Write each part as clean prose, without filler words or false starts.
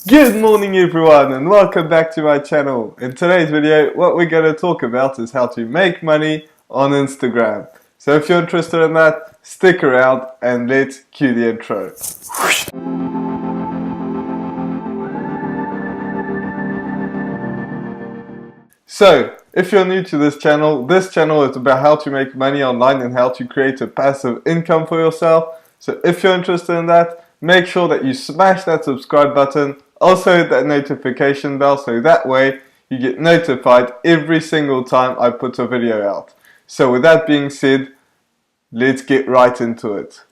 Good morning everyone and welcome back to my channel. In today's video what we're going to talk about is how to make money on Instagram. So if you're interested in that, stick around and let's cue the intro. So if you're new to this channel is about how to make money online and how to create a passive income for yourself. So if you're interested in that, make sure that you smash that subscribe button. Also hit that notification bell so that way you get notified every single time I put a video out. So with that being said, let's get right into it.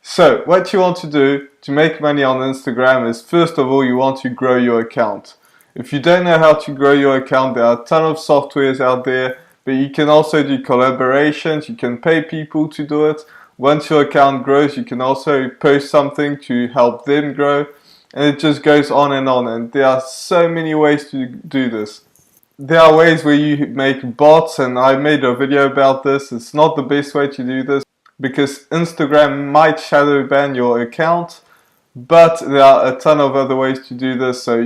So what you want to do to make money on Instagram is, first of all, you want to grow your account. If you don't know how to grow your account, there are a ton of softwares out there, but you can also do collaborations, you can pay people to do it. Once your account grows, you can also post something to help them grow. And it just goes on, and there are so many ways to do this. There are ways where you make bots, and I made a video about this. It's not the best way to do this because Instagram might shadow ban your account, but there are a ton of other ways to do this. So,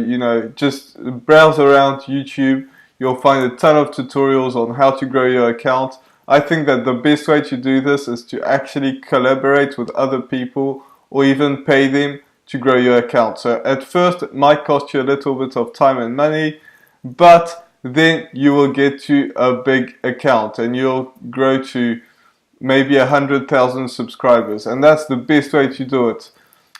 just browse around YouTube. You'll find a ton of tutorials on how to grow your account. I think that the best way to do this is to actually collaborate with other people or even pay them to grow your account. So at first it might cost you a little bit of time and money, but then you will get to a big account and you'll grow to maybe 100,000 subscribers, and that's the best way to do it,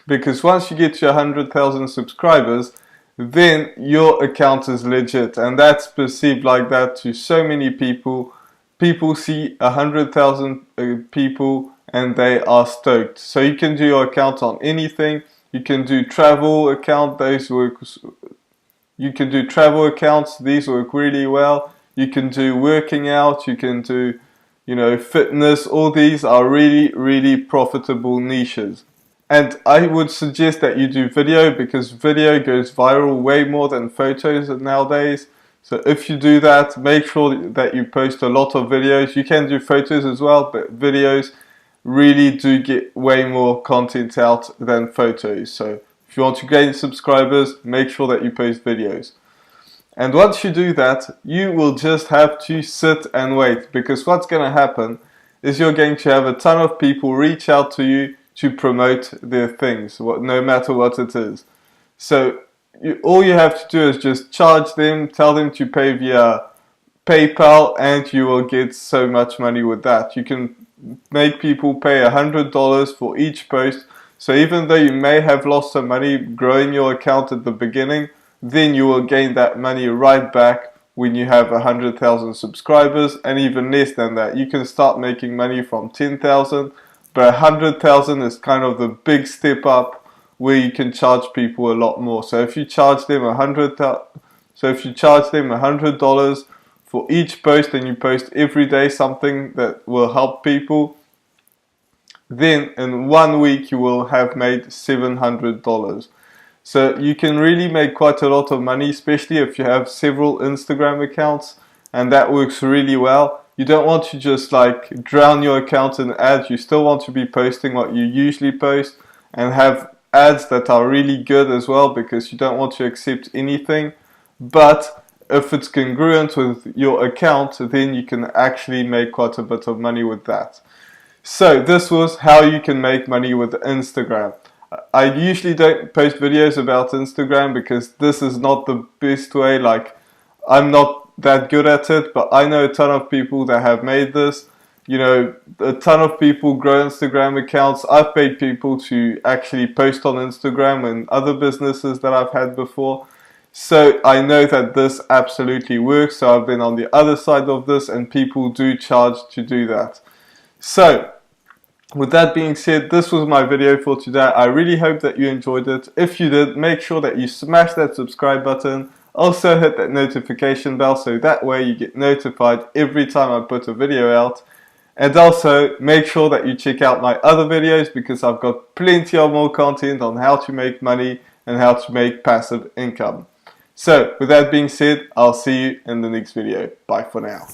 because once you get to 100,000 subscribers, then your account is legit, and that's perceived like that to so many people. People see 100,000 people and they are stoked. So you can do your account on anything. You can do travel account, you can do travel accounts, these work really well. You can do working out, you can do, fitness. All these are really profitable niches. And I would suggest that you do video, because video goes viral way more than photos nowadays. So if you do that, make sure that you post a lot of videos. You can do photos as well, but videos really do get way more content out than photos. So if you want to gain subscribers, make sure that you post videos. And once you do that, you will just have to sit and wait, because what's going to happen is you're going to have a ton of people reach out to you to promote their things, no matter what it is. So all you have to do is just charge them, tell them to pay via PayPal, and you will get so much money with that. You can make people pay $100 for each post. So even though you may have lost some money growing your account at the beginning, then you will gain that money right back when you have 100,000 subscribers, and even less than that. You can start making money from 10,000, but 100,000 is kind of the big step up where you can charge people a lot more. So if you charge them $100 for each post, and you post every day something that will help people, then in 1 week you will have made $700. So you can really make quite a lot of money, especially if you have several Instagram accounts, and that works really well. You don't want to just drown your account in ads. You still want to be posting what you usually post and have ads that are really good as well, because you don't want to accept anything. But if it's congruent with your account, then you can actually make quite a bit of money with that. So this was how you can make money with Instagram. I usually don't post videos about Instagram because this is not the best way. I'm not that good at it, but I know a ton of people that have made this. A ton of people grow Instagram accounts. I've paid people to actually post on Instagram and other businesses that I've had before. So I know that this absolutely works. So I've been on the other side of this, and people do charge to do that. So with that being said, this was my video for today. I really hope that you enjoyed it. If you did, make sure that you smash that subscribe button. Also hit that notification bell so that way you get notified every time I put a video out. And also make sure that you check out my other videos, because I've got plenty of more content on how to make money and how to make passive income. So with that being said, I'll see you in the next video. Bye for now.